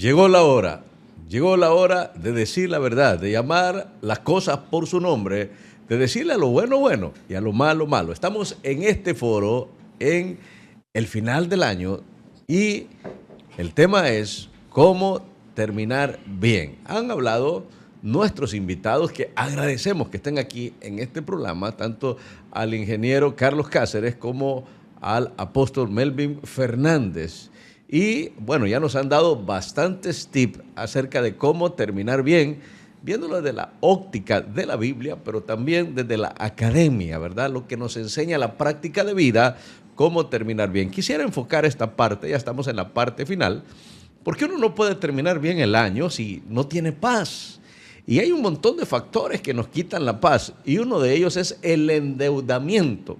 Llegó la hora, llegó la hora de decir la verdad, de llamar las cosas por su nombre, de decirle a lo bueno bueno y a lo malo malo. Estamos en este foro en el final del año y el tema es cómo terminar bien. Han hablado nuestros invitados que agradecemos que estén aquí en este programa, tanto al ingeniero Carlos Cáceres como al apóstol Melvin Fernández. Y bueno, ya nos han dado bastantes tips acerca de cómo terminar bien, viéndolo desde la óptica de la Biblia, pero también desde la academia, ¿verdad? Lo que nos enseña la práctica de vida, cómo terminar bien. Quisiera enfocar esta parte, ya estamos en la parte final, porque uno no puede terminar bien el año si no tiene paz. Y hay un montón de factores que nos quitan la paz, y uno de ellos es el endeudamiento.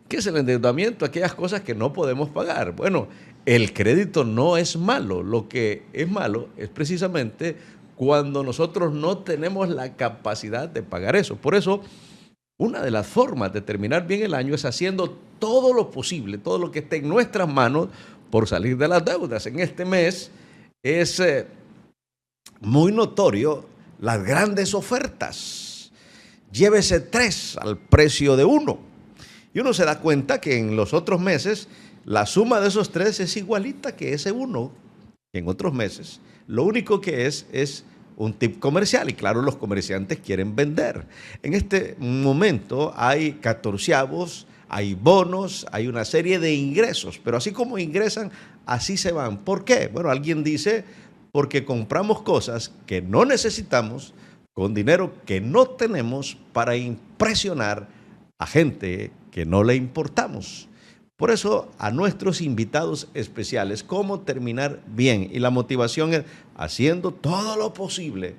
¿Qué es el endeudamiento? Aquellas cosas que no podemos pagar. Bueno, el crédito no es malo. Lo que es malo es precisamente cuando nosotros no tenemos la capacidad de pagar eso. Por eso, una de las formas de terminar bien el año es haciendo todo lo posible, todo lo que esté en nuestras manos por salir de las deudas. En este mes es muy notorio las grandes ofertas. Llévese 3 al precio de 1. Y uno se da cuenta que en los otros meses la suma de esos 3 es igualita que ese 1 en otros meses. Lo único que es un tip comercial y claro, los comerciantes quieren vender. En este momento hay catorceavos, hay bonos, hay una serie de ingresos, pero así como ingresan, así se van. ¿Por qué? Bueno, alguien dice, porque compramos cosas que no necesitamos con dinero que no tenemos para impresionar a gente que no le importamos. Por eso, a nuestros invitados especiales, cómo terminar bien. Y la motivación es haciendo todo lo posible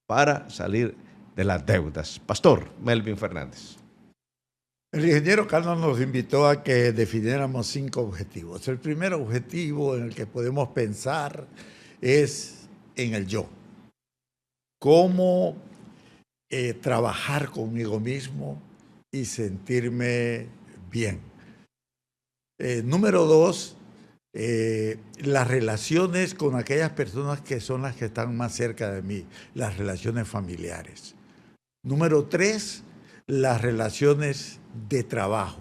para salir de las deudas. Pastor Melvin Fernández. El ingeniero Carlos nos invitó a que definiéramos 5 objetivos. El primer objetivo en el que podemos pensar es en el yo. Cómo trabajar conmigo mismo y sentirme bien. Número 2, las relaciones con aquellas personas que son las que están más cerca de mí, las relaciones familiares. Número 3, las relaciones de trabajo.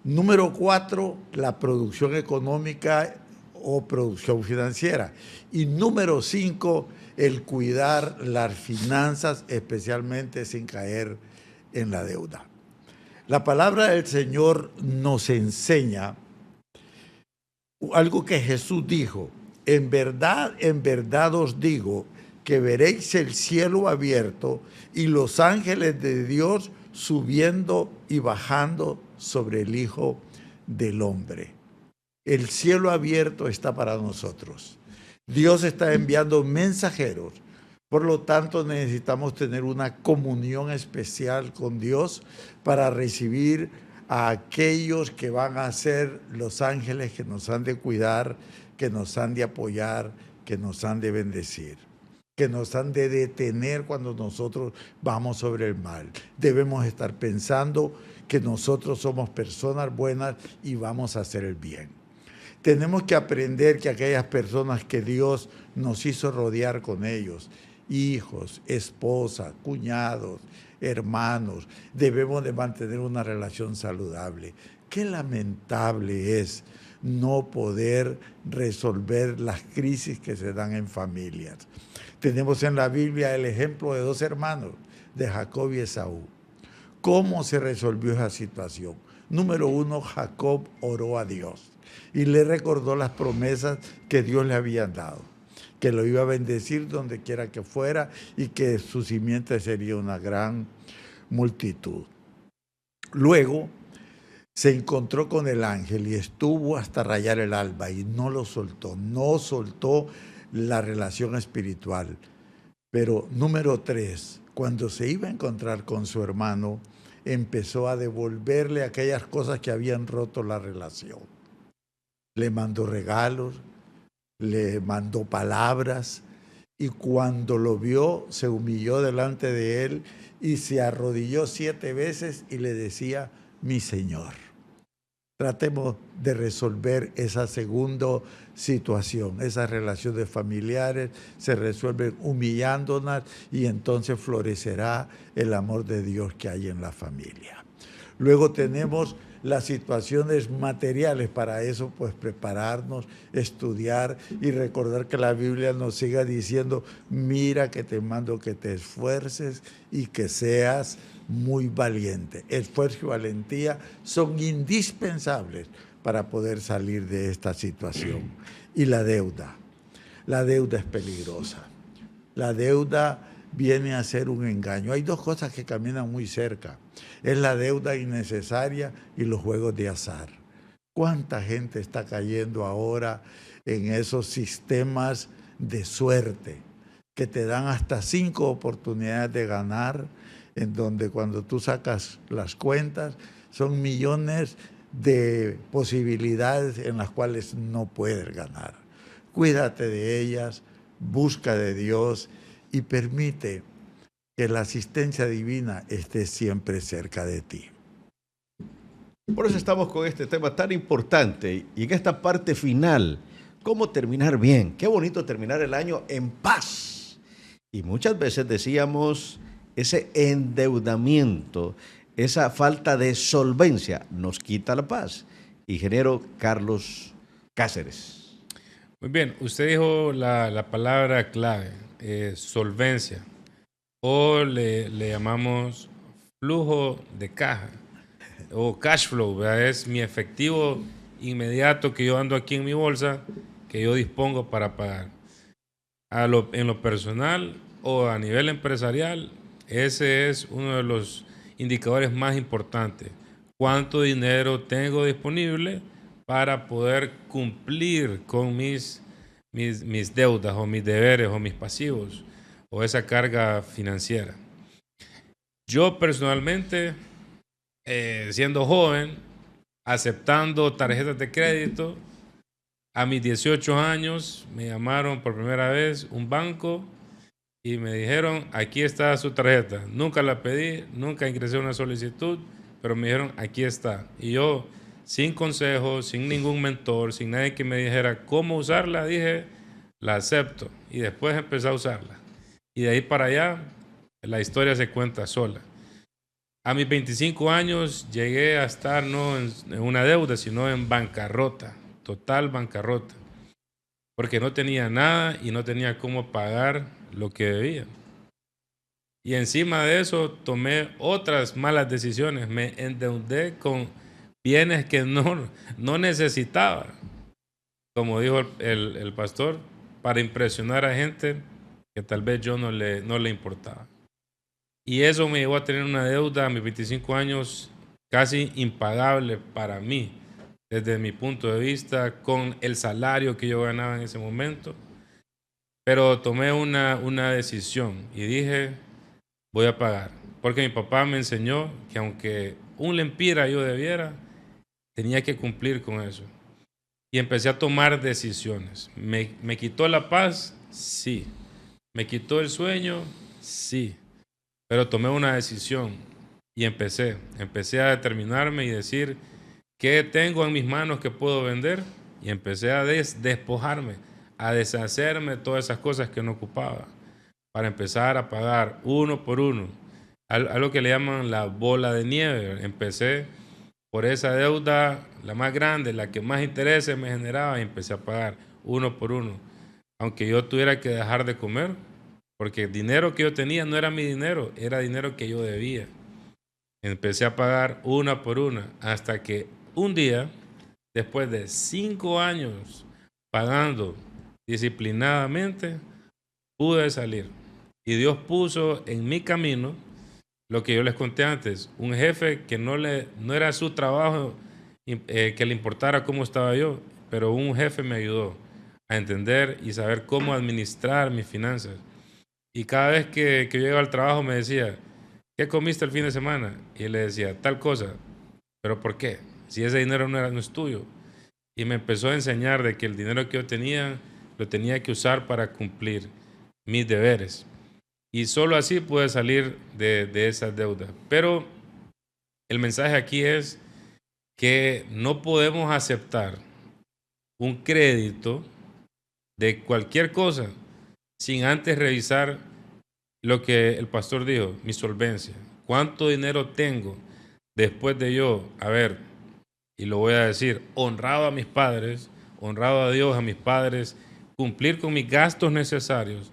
Número 4, la producción económica o producción financiera. Y número 5, el cuidar las finanzas, especialmente sin caer en la deuda. La palabra del Señor nos enseña algo que Jesús dijo: en verdad os digo que veréis el cielo abierto y los ángeles de Dios subiendo y bajando sobre el Hijo del Hombre. El cielo abierto está para nosotros. Dios está enviando mensajeros. Por lo tanto, necesitamos tener una comunión especial con Dios para recibir a aquellos que van a ser los ángeles que nos han de cuidar, que nos han de apoyar, que nos han de bendecir, que nos han de detener cuando nosotros vamos sobre el mal. Debemos estar pensando que nosotros somos personas buenas y vamos a hacer el bien. Tenemos que aprender que aquellas personas que Dios nos hizo rodear con ellos, hijos, esposa, cuñados, hermanos, debemos de mantener una relación saludable. Qué lamentable es no poder resolver las crisis que se dan en familias. Tenemos en la Biblia el ejemplo de 2 hermanos, de Jacob y Esaú. ¿Cómo se resolvió esa situación? Número 1, Jacob oró a Dios y le recordó las promesas que Dios le había dado, que lo iba a bendecir donde quiera que fuera y que su simiente sería una gran multitud. Luego se encontró con el ángel y estuvo hasta rayar el alba y no lo soltó, no soltó la relación espiritual. Pero número 3, cuando se iba a encontrar con su hermano, empezó a devolverle aquellas cosas que habían roto la relación. Le mandó regalos, le mandó palabras, y cuando lo vio se humilló delante de él y se arrodilló 7 veces y le decía: mi Señor. Tratemos de resolver esa segunda situación. Esas relaciones familiares se resuelven humillándonos y entonces florecerá el amor de Dios que hay en la familia. Luego tenemos las situaciones materiales. Para eso, pues prepararnos, estudiar y recordar que la Biblia nos siga diciendo: mira que te mando que te esfuerces y que seas muy valiente. Esfuerzo y valentía son indispensables para poder salir de esta situación. Y la deuda es peligrosa. La deuda viene a ser un engaño. Hay dos cosas que caminan muy cerca. Es la deuda innecesaria y los juegos de azar. ¿Cuánta gente está cayendo ahora en esos sistemas de suerte que te dan hasta 5 oportunidades de ganar, en donde cuando tú sacas las cuentas son millones de posibilidades en las cuales no puedes ganar? Cuídate de ellas, busca de Dios y permite que la asistencia divina esté siempre cerca de ti. Por eso estamos con este tema tan importante y en esta parte final, ¿cómo terminar bien? Qué bonito terminar el año en paz. Y muchas veces decíamos, ese endeudamiento, esa falta de solvencia nos quita la paz. Ingeniero Carlos Cáceres. Muy bien, usted dijo la palabra clave, solvencia, o le llamamos flujo de caja, o cash flow, ¿verdad? Es mi efectivo inmediato que yo ando aquí en mi bolsa, que yo dispongo para pagar. En lo personal o a nivel empresarial, ese es uno de los indicadores más importantes. ¿Cuánto dinero tengo disponible para poder cumplir con mis deudas o mis deberes o mis pasivos o esa carga financiera? Yo personalmente, siendo joven, aceptando tarjetas de crédito, a mis 18 años me llamaron por primera vez un banco y me dijeron: aquí está su tarjeta. Nunca la pedí, nunca ingresé una solicitud, pero me dijeron: aquí está. Y yo, sin consejos, sin ningún mentor, sin nadie que me dijera cómo usarla, dije: la acepto. Y después empecé a usarla. Y de ahí para allá, la historia se cuenta sola. A mis 25 años llegué a estar no en una deuda, sino en bancarrota, total bancarrota, porque no tenía nada y no tenía cómo pagar lo que debía. Y encima de eso tomé otras malas decisiones. Me endeudé con bienes que no necesitaba, como dijo el pastor, para impresionar a gente que tal vez yo no le importaba. Y eso me llevó a tener una deuda a mis 25 años casi impagable para mí, desde mi punto de vista, con el salario que yo ganaba en ese momento. Pero tomé una decisión y dije: voy a pagar. Porque mi papá me enseñó que aunque un lempira yo debiera, tenía que cumplir con eso. Y empecé a tomar decisiones. ¿Me quitó la paz? Sí. ¿Me quitó el sueño? Sí. Pero tomé una decisión y empecé a determinarme y decir: ¿qué tengo en mis manos que puedo vender? Y empecé a despojarme, a deshacerme de todas esas cosas que no ocupaba, para empezar a pagar uno por uno, algo que le llaman la bola de nieve. Empecé por esa deuda, la más grande, la que más intereses me generaba, y empecé a pagar uno por uno. Aunque yo tuviera que dejar de comer, porque el dinero que yo tenía no era mi dinero, era dinero que yo debía. Empecé a pagar una por una, hasta que un día, después de 5 años pagando disciplinadamente, pude salir. Y Dios puso en mi camino lo que yo les conté antes: un jefe que no era su trabajo que le importara cómo estaba yo, pero un jefe me ayudó a entender y saber cómo administrar mis finanzas. Y cada vez que yo llegaba al trabajo me decía: ¿qué comiste el fin de semana? Y le decía: tal cosa. ¿Pero por qué? Si ese dinero no es tuyo. Y me empezó a enseñar de que el dinero que yo tenía lo tenía que usar para cumplir mis deberes. Y solo así pude salir de esas deudas. Pero el mensaje aquí es que no podemos aceptar un crédito de cualquier cosa sin antes revisar lo que el pastor dijo, mi solvencia. ¿Cuánto dinero tengo después de yo haber, y lo voy a decir, honrado a mis padres, honrado a Dios, a mis padres, cumplir con mis gastos necesarios?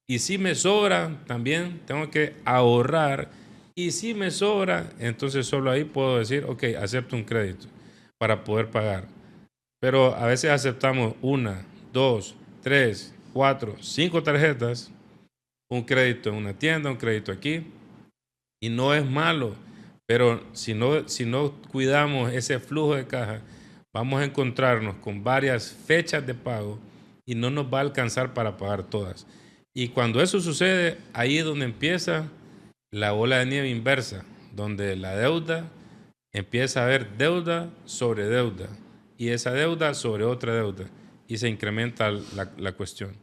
Y si me sobra, también tengo que ahorrar. Y si me sobra, entonces solo ahí puedo decir, ok, acepto un crédito para poder pagar. Pero a veces aceptamos 1, 2, 3, 4, 5 tarjetas, un crédito en una tienda, un crédito aquí, y no es malo, pero si no cuidamos ese flujo de caja, vamos a encontrarnos con varias fechas de pago y no nos va a alcanzar para pagar todas. Y cuando eso sucede, ahí es donde empieza la bola de nieve inversa, donde la deuda empieza a haber deuda sobre deuda y esa deuda sobre otra deuda y se incrementa la cuestión.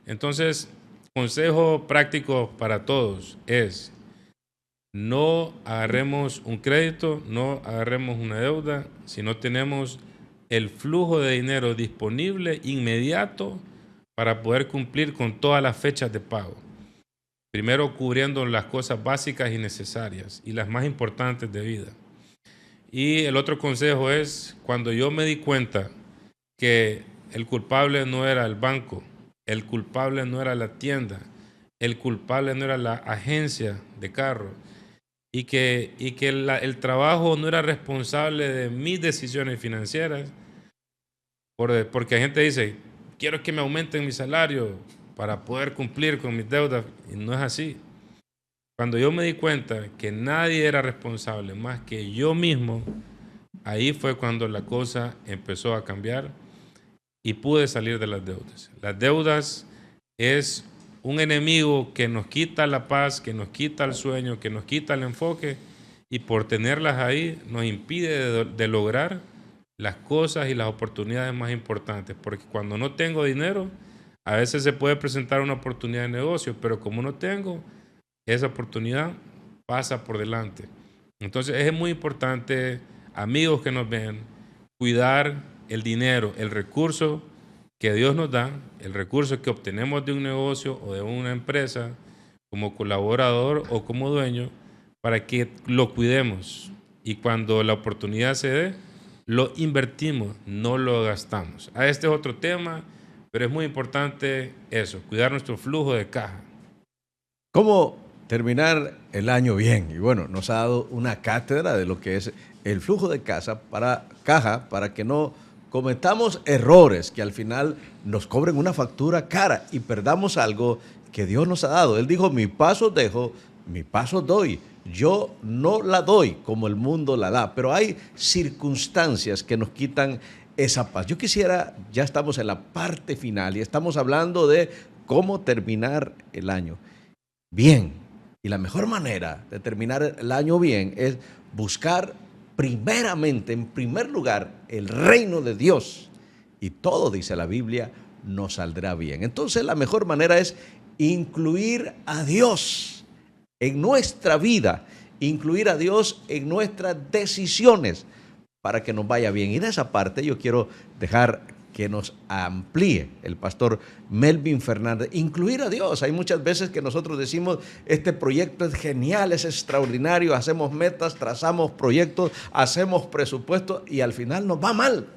Entonces, consejo práctico para todos es: no agarremos un crédito, no agarremos una deuda si no tenemos el flujo de dinero disponible inmediato para poder cumplir con todas las fechas de pago. Primero cubriendo las cosas básicas y necesarias y las más importantes de vida. Y el otro consejo es, cuando yo me di cuenta que el culpable no era el banco, el culpable no era la tienda, el culpable no era la agencia de carro, y que el trabajo no era responsable de mis decisiones financieras, porque la gente dice, quiero que me aumenten mi salario para poder cumplir con mis deudas, y no es así. Cuando yo me di cuenta que nadie era responsable más que yo mismo, ahí fue cuando la cosa empezó a cambiar y pude salir de las deudas. Las deudas es un enemigo que nos quita la paz, que nos quita el sueño, que nos quita el enfoque, y por tenerlas ahí nos impide de lograr las cosas y las oportunidades más importantes. Porque cuando no tengo dinero, a veces se puede presentar una oportunidad de negocio, pero como no tengo, esa oportunidad pasa por delante. Entonces es muy importante, amigos que nos ven, cuidar el dinero, el recurso que Dios nos da, el recurso que obtenemos de un negocio o de una empresa como colaborador o como dueño, para que lo cuidemos y cuando la oportunidad se dé, lo invertimos, no lo gastamos. Este es otro tema, pero es muy importante eso, cuidar nuestro flujo de caja. ¿Cómo terminar el año bien? Y bueno, nos ha dado una cátedra de lo que es el flujo de caja para que no cometamos errores que al final nos cobren una factura cara y perdamos algo que Dios nos ha dado. Él dijo, mi paso dejo, mi paso doy. Yo no la doy como el mundo la da, pero hay circunstancias que nos quitan esa paz. Yo quisiera, ya estamos en la parte final y estamos hablando de cómo terminar el año bien. Y la mejor manera de terminar el año bien es buscar primeramente, en primer lugar, el reino de Dios. Y todo, dice la Biblia, nos saldrá bien. Entonces la mejor manera es incluir a Dios en nuestra vida, incluir a Dios en nuestras decisiones para que nos vaya bien. Y de esa parte yo quiero dejar que nos amplíe el pastor Melvin Fernández, incluir a Dios. Hay muchas veces que nosotros decimos, este proyecto es genial, es extraordinario, hacemos metas, trazamos proyectos, hacemos presupuestos y al final nos va mal.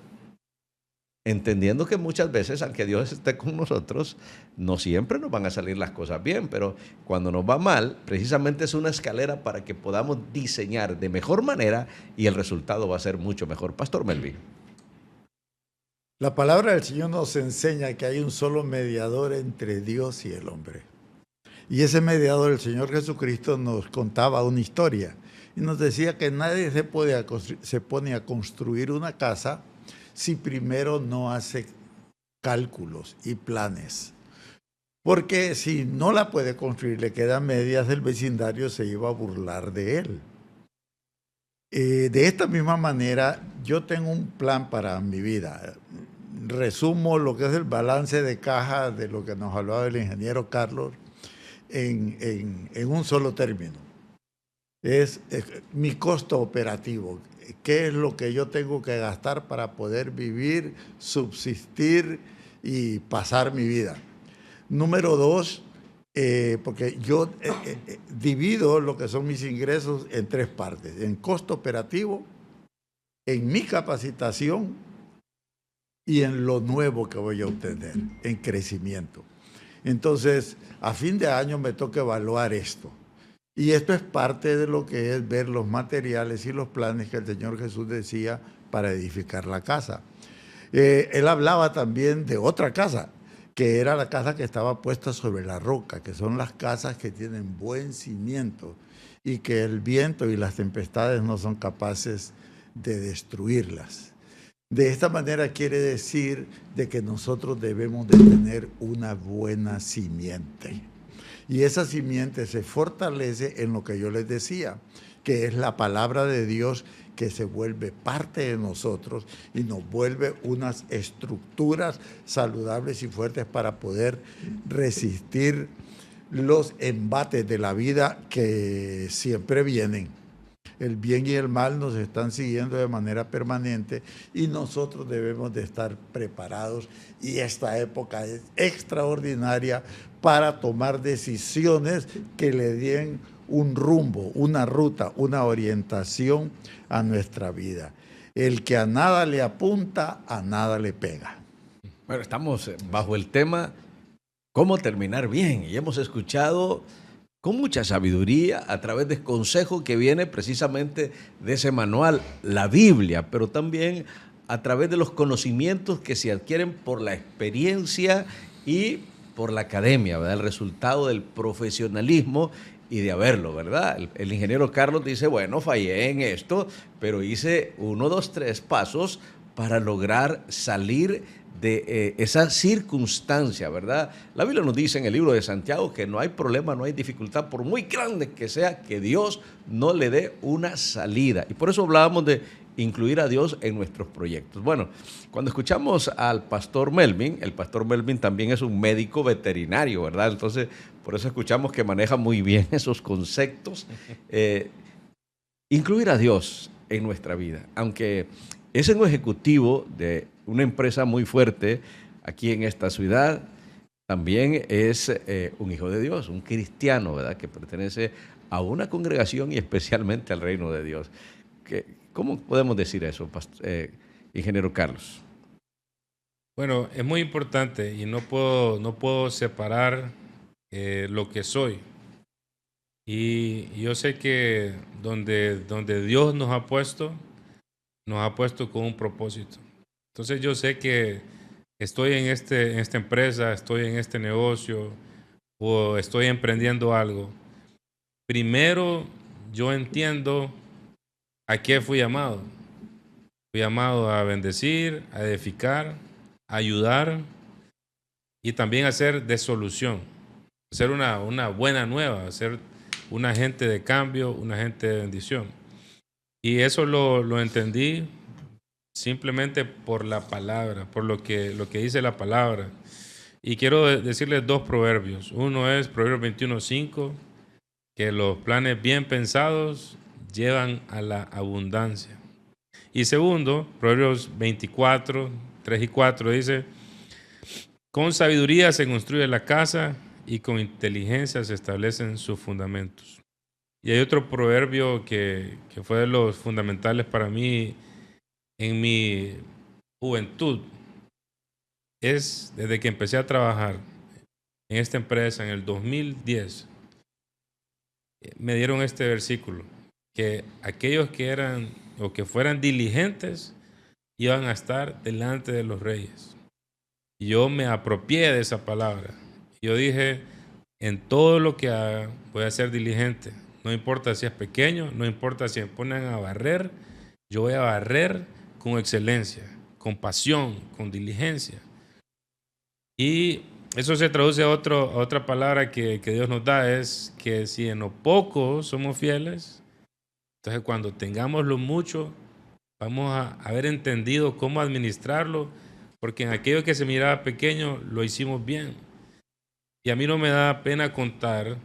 Entendiendo que muchas veces, aunque Dios esté con nosotros, no siempre nos van a salir las cosas bien, pero cuando nos va mal, precisamente es una escalera para que podamos diseñar de mejor manera y el resultado va a ser mucho mejor. Pastor Melvin. La palabra del Señor nos enseña que hay un solo mediador entre Dios y el hombre. Y ese mediador, el Señor Jesucristo, nos contaba una historia y nos decía que nadie se pone a construir una casa si primero no hace cálculos y planes. Porque si no la puede construir, le quedan medias, del vecindario se iba a burlar de él. De esta misma manera, yo tengo un plan para mi vida. Resumo lo que es el balance de caja de lo que nos hablaba el ingeniero Carlos en un solo término. Es mi costo operativo. qué es lo que yo tengo que gastar para poder vivir, subsistir y pasar mi vida. Número dos, porque yo divido lo que son mis ingresos en tres partes: en costo operativo, en mi capacitación y en lo nuevo que voy a obtener, en crecimiento. Entonces, a fin de año me toca evaluar esto. Y esto es parte de lo que es ver los materiales y los planes que el Señor Jesús decía para edificar la casa. Él hablaba también de otra casa, que era la casa que estaba puesta sobre la roca, que son las casas que tienen buen cimiento y que el viento y las tempestades no son capaces de destruirlas. De esta manera quiere decir de que nosotros debemos de tener una buena simiente. Y esa simiente se fortalece en lo que yo les decía, que es la palabra de Dios, que se vuelve parte de nosotros y nos vuelve unas estructuras saludables y fuertes para poder resistir los embates de la vida que siempre vienen. El bien y el mal nos están siguiendo de manera permanente y nosotros debemos de estar preparados, y esta época es extraordinaria para tomar decisiones que le den un rumbo, una ruta, una orientación a nuestra vida. El que a nada le apunta, a nada le pega. Bueno, estamos bajo el tema cómo terminar bien y hemos escuchado con mucha sabiduría a través del consejo que viene precisamente de ese manual, la Biblia, pero también a través de los conocimientos que se adquieren por la experiencia y por la academia, ¿verdad? El resultado del profesionalismo y de haberlo, ¿verdad? El ingeniero Carlos dice, bueno, fallé en esto, pero hice 1, 2, 3 pasos para lograr salir de esa circunstancia, ¿verdad? La Biblia nos dice en el libro de Santiago que no hay problema, no hay dificultad, por muy grande que sea, que Dios no le dé una salida. Y por eso hablábamos de incluir a Dios en nuestros proyectos. Bueno, cuando escuchamos al pastor Melvin, el pastor Melvin también es un médico veterinario, ¿verdad? Entonces, por eso escuchamos que maneja muy bien esos conceptos. Incluir a Dios en nuestra vida, aunque es un ejecutivo de una empresa muy fuerte aquí en esta ciudad, también es un hijo de Dios, un cristiano, ¿verdad? Que pertenece a una congregación y especialmente al reino de Dios. ¿Cómo podemos decir eso, ingeniero Carlos? Bueno, es muy importante y no puedo separar lo que soy. Y yo sé que donde Dios nos ha puesto con un propósito. Entonces yo sé que estoy en esta empresa, estoy en este negocio o estoy emprendiendo algo. Primero yo entiendo a qué fui llamado. Fui llamado a bendecir, a edificar, a ayudar y también a ser de solución. Ser una buena nueva, ser un agente de cambio, un agente de bendición. Y eso lo entendí simplemente por la palabra, por lo que dice la palabra. Y quiero decirles 2 proverbios. Uno es Proverbios 21:5, que los planes bien pensados llevan a la abundancia. Y segundo, Proverbios 24:3 y 4 dice, con sabiduría se construye la casa y con inteligencia se establecen sus fundamentos. Y hay otro proverbio que fue de los fundamentales para mí en mi juventud. Es desde que empecé a trabajar en esta empresa en el 2010, me dieron este versículo, que aquellos que eran o que fueran diligentes iban a estar delante de los reyes. Y yo me apropié de esa palabra. Yo dije, en todo lo que haga voy a ser diligente. No importa si es pequeño, no importa si me ponen a barrer, yo voy a barrer con excelencia, con pasión, con diligencia. Y eso se traduce a otra palabra que Dios nos da, es que si en lo poco somos fieles, entonces cuando tengamos lo mucho, vamos a haber entendido cómo administrarlo, porque en aquello que se miraba pequeño lo hicimos bien. Y a mí no me da pena contar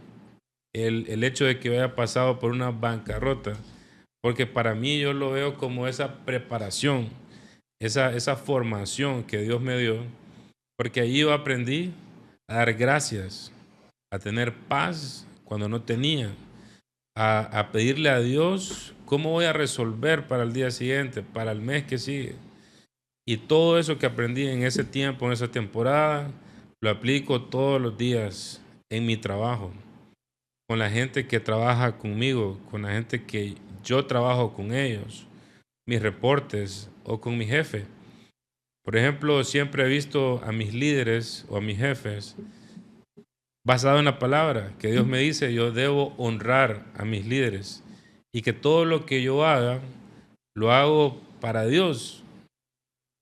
el hecho de que haya pasado por una bancarrota, porque para mí yo lo veo como esa preparación, esa formación que Dios me dio, porque ahí yo aprendí a dar gracias, a tener paz cuando no tenía, a pedirle a Dios cómo voy a resolver para el día siguiente, para el mes que sigue. Y todo eso que aprendí en ese tiempo, en esa temporada, lo aplico todos los días en mi trabajo, con la gente que trabaja conmigo, con la gente que yo trabajo con ellos, mis reportes o con mi jefe. Por ejemplo, siempre he visto a mis líderes o a mis jefes basado en la palabra que Dios me dice, yo debo honrar a mis líderes y que todo lo que yo haga, lo hago para Dios,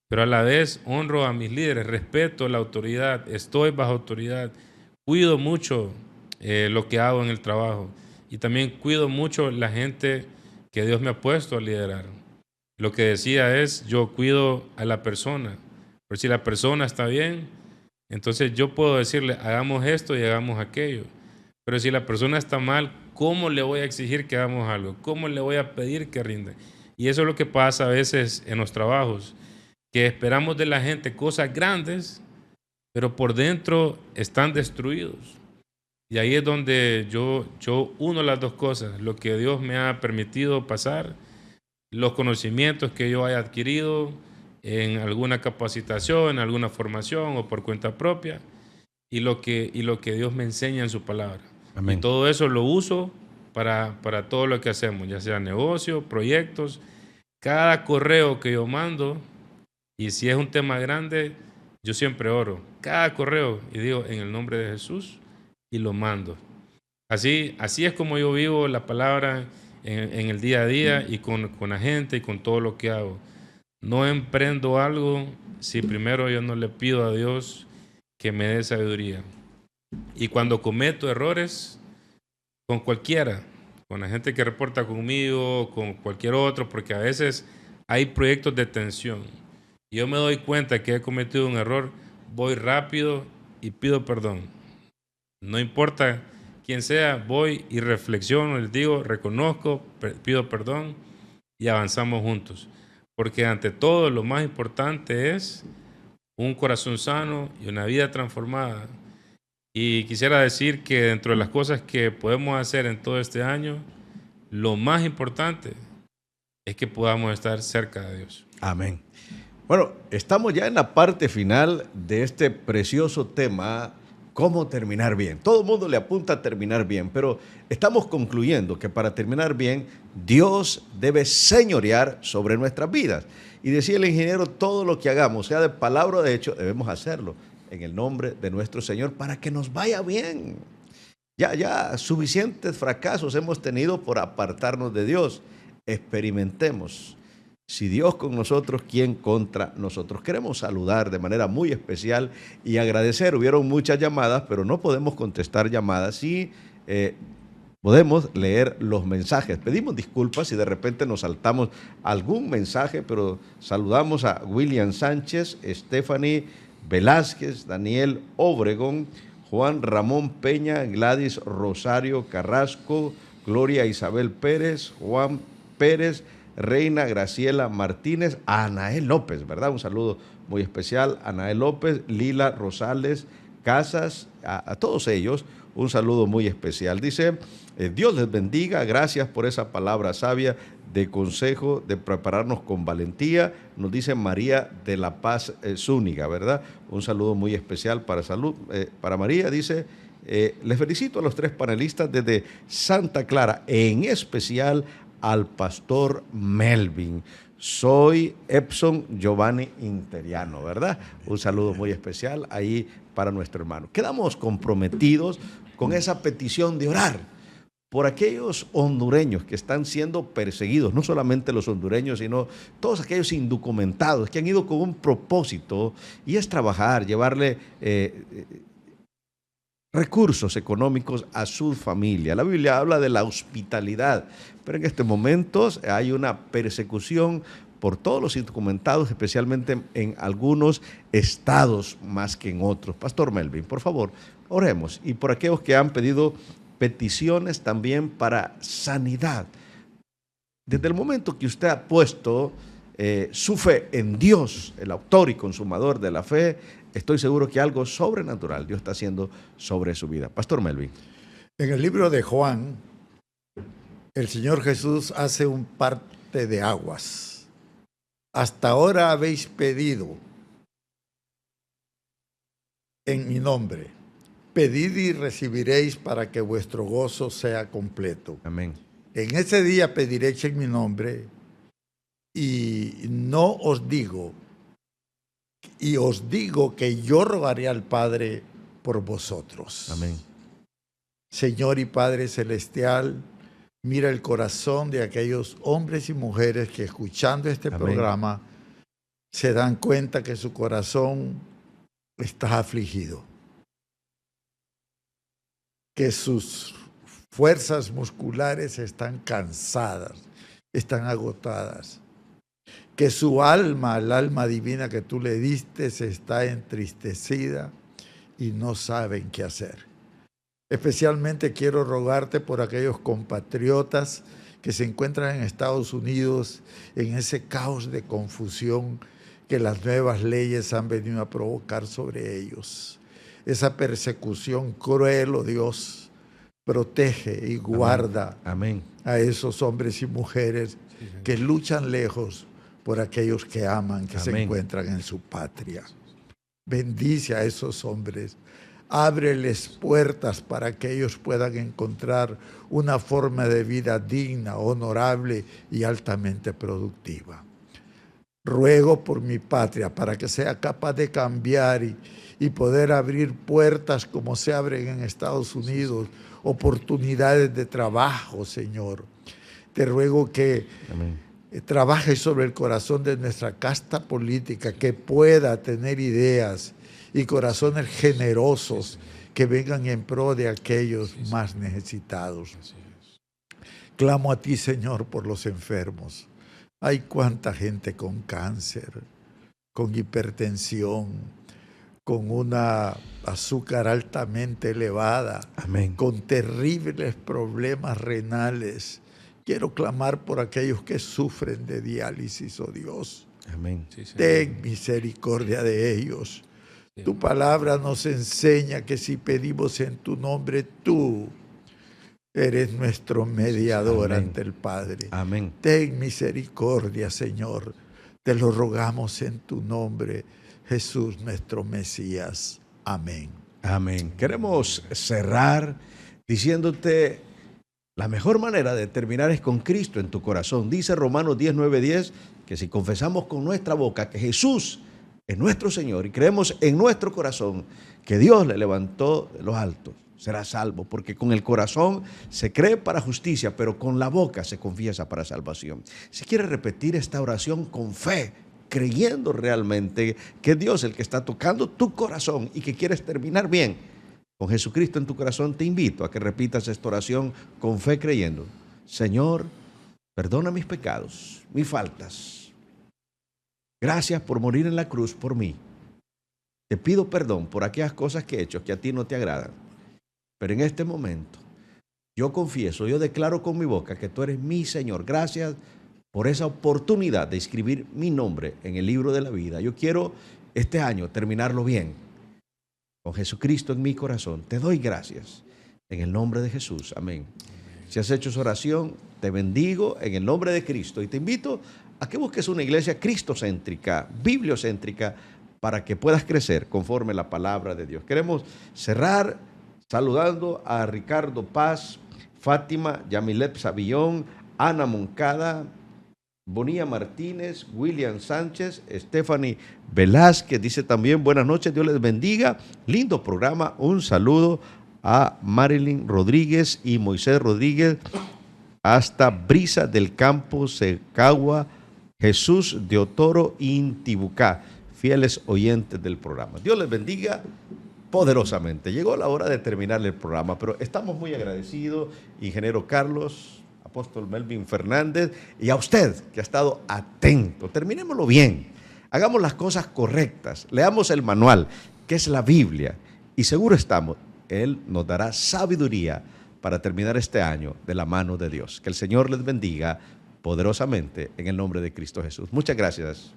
pero a la vez honro a mis líderes, respeto la autoridad, estoy bajo autoridad, cuido mucho lo que hago en el trabajo y también cuido mucho la gente que Dios me ha puesto a liderar. Lo que decía es, yo cuido a la persona, pero si la persona está bien, entonces yo puedo decirle, hagamos esto y hagamos aquello. Pero si la persona está mal, ¿cómo le voy a exigir que hagamos algo? ¿Cómo le voy a pedir que rinda? Y eso es lo que pasa a veces en los trabajos, que esperamos de la gente cosas grandes, pero por dentro están destruidos. Y ahí es donde yo uno las dos cosas, lo que Dios me ha permitido pasar, los conocimientos que yo haya adquirido en alguna capacitación, en alguna formación o por cuenta propia, y lo que Dios me enseña en su palabra. Amén. Y todo eso lo uso para todo lo que hacemos, ya sea negocio, proyectos, cada correo que yo mando, y si es un tema grande, yo siempre oro, cada correo, y digo, en el nombre de Jesús, y lo mando. Así es como yo vivo la palabra en el día a día y con la gente y con todo lo que hago. No emprendo algo si primero yo no le pido a Dios que me dé sabiduría. Y cuando cometo errores, con cualquiera, con la gente que reporta conmigo, con cualquier otro, porque a veces hay proyectos de tensión. Y yo me doy cuenta que he cometido un error, voy rápido y pido perdón. No importa quién sea, voy y reflexiono, les digo, reconozco, pido perdón y avanzamos juntos. Porque ante todo lo más importante es un corazón sano y una vida transformada. Y quisiera decir que dentro de las cosas que podemos hacer en todo este año, lo más importante es que podamos estar cerca de Dios. Amén. Bueno, estamos ya en la parte final de este precioso tema, cómo terminar bien. Todo el mundo le apunta a terminar bien, pero estamos concluyendo que para terminar bien, Dios debe señorear sobre nuestras vidas. Y decía el ingeniero, todo lo que hagamos, sea de palabra o de hecho, debemos hacerlo en el nombre de nuestro Señor para que nos vaya bien. Ya suficientes fracasos hemos tenido por apartarnos de Dios. Experimentemos. Si Dios con nosotros, ¿quién contra nosotros? Queremos saludar de manera muy especial y agradecer. Hubieron muchas llamadas, pero no podemos contestar llamadas. Sí, podemos leer los mensajes. Pedimos disculpas si de repente nos saltamos algún mensaje, pero saludamos a William Sánchez, Stephanie Velázquez, Daniel Obregón, Juan Ramón Peña, Gladys Rosario Carrasco, Gloria Isabel Pérez, Juan Pérez, Reina Graciela Martínez, a Anael López, ¿verdad? Un saludo muy especial, Anael López, Lila Rosales Casas, a todos ellos, un saludo muy especial. Dice, Dios les bendiga, gracias por esa palabra sabia de consejo, de prepararnos con valentía, nos dice María de la Paz Zúñiga, ¿verdad? Un saludo muy especial para María, dice, les felicito a los tres panelistas desde Santa Clara, en especial al pastor Melvin. Soy Epson Giovanni Interiano, ¿verdad? Un saludo muy especial ahí para nuestro hermano. Quedamos comprometidos con esa petición de orar por aquellos hondureños que están siendo perseguidos, no solamente los hondureños, sino todos aquellos indocumentados que han ido con un propósito y es trabajar, llevarle recursos económicos a su familia. La Biblia habla de la hospitalidad, pero en estos momentos hay una persecución por todos los indocumentados, especialmente en algunos estados más que en otros. Pastor Melvin, por favor, oremos. Y por aquellos que han pedido peticiones también para sanidad. Desde el momento que usted ha puesto su fe en Dios, el autor y consumador de la fe, estoy seguro que algo sobrenatural Dios está haciendo sobre su vida. Pastor Melvin. En el libro de Juan, el Señor Jesús hace un parte de aguas. Hasta ahora habéis pedido en mi nombre. Pedid y recibiréis para que vuestro gozo sea completo. Amén. En ese día pediréis en mi nombre y no os digo, y os digo que yo rogaré al Padre por vosotros. Amén. Señor y Padre Celestial, mira el corazón de aquellos hombres y mujeres que escuchando este Amén. programa se dan cuenta que su corazón está afligido, que sus fuerzas musculares están cansadas, están agotadas, que su alma, el alma divina que tú le diste, está entristecida y no saben qué hacer. Especialmente quiero rogarte por aquellos compatriotas que se encuentran en Estados Unidos en ese caos de confusión que las nuevas leyes han venido a provocar sobre ellos. Esa persecución cruel, oh Dios, protege y guarda Amén. a esos hombres y mujeres que luchan lejos por aquellos que aman, que se Amén. encuentran en su patria. Bendice a esos hombres. Ábreles puertas para que ellos puedan encontrar una forma de vida digna, honorable y altamente productiva. Ruego por mi patria para que sea capaz de cambiar y poder abrir puertas como se abren en Estados Unidos, oportunidades de trabajo, Señor. Te ruego que trabajes sobre el corazón de nuestra casta política, que pueda tener ideas y corazones generosos que vengan en pro de aquellos más necesitados. Clamo a ti, Señor, por los enfermos. Hay cuánta gente con cáncer, con hipertensión, con una azúcar altamente elevada, Amén. con terribles problemas renales. Quiero clamar por aquellos que sufren de diálisis, oh Dios. Amén. Sí, Señor. Ten misericordia de ellos. Tu palabra nos enseña que si pedimos en tu nombre, tú eres nuestro mediador Amén. ante el Padre. Amén. Ten misericordia, Señor. Te lo rogamos en tu nombre, Jesús, nuestro Mesías. Amén. Amén. Queremos cerrar diciéndote la mejor manera de terminar es con Cristo en tu corazón. Dice Romanos 10:9-10 que si confesamos con nuestra boca que Jesús es nuestro Señor y creemos en nuestro corazón que Dios le levantó de los altos, será salvo, porque con el corazón se cree para justicia, pero con la boca se confiesa para salvación. Si quieres repetir esta oración con fe, creyendo realmente que Dios es el que está tocando tu corazón y que quieres terminar bien con Jesucristo en tu corazón, te invito a que repitas esta oración con fe creyendo. Señor, perdona mis pecados, mis faltas. Gracias por morir en la cruz por mí. Te pido perdón por aquellas cosas que he hecho que a ti no te agradan. Pero en este momento, yo confieso, yo declaro con mi boca que tú eres mi Señor. Gracias por esa oportunidad de escribir mi nombre en el libro de la vida. Yo quiero este año terminarlo bien, con Jesucristo en mi corazón. Te doy gracias en el nombre de Jesús. Amén. Si has hecho esa oración, te bendigo en el nombre de Cristo y te invito a que busques una iglesia cristocéntrica, bibliocéntrica, para que puedas crecer conforme la palabra de Dios. Queremos cerrar saludando a Ricardo Paz, Fátima, Yamilet Savillón, Ana Moncada, Bonilla Martínez, William Sánchez, Stephanie Velázquez, dice también buenas noches, Dios les bendiga, lindo programa, un saludo a Marilyn Rodríguez y Moisés Rodríguez, hasta Brisa del Campo, Secagua, Jesús de Otoro, Intibucá, fieles oyentes del programa. Dios les bendiga poderosamente. Llegó la hora de terminar el programa, pero estamos muy agradecidos, ingeniero Carlos, apóstol Melvin Fernández, y a usted que ha estado atento. Terminémoslo bien, hagamos las cosas correctas, leamos el manual, que es la Biblia, y seguro estamos, Él nos dará sabiduría para terminar este año de la mano de Dios. Que el Señor les bendiga poderosamente en el nombre de Cristo Jesús. Muchas gracias.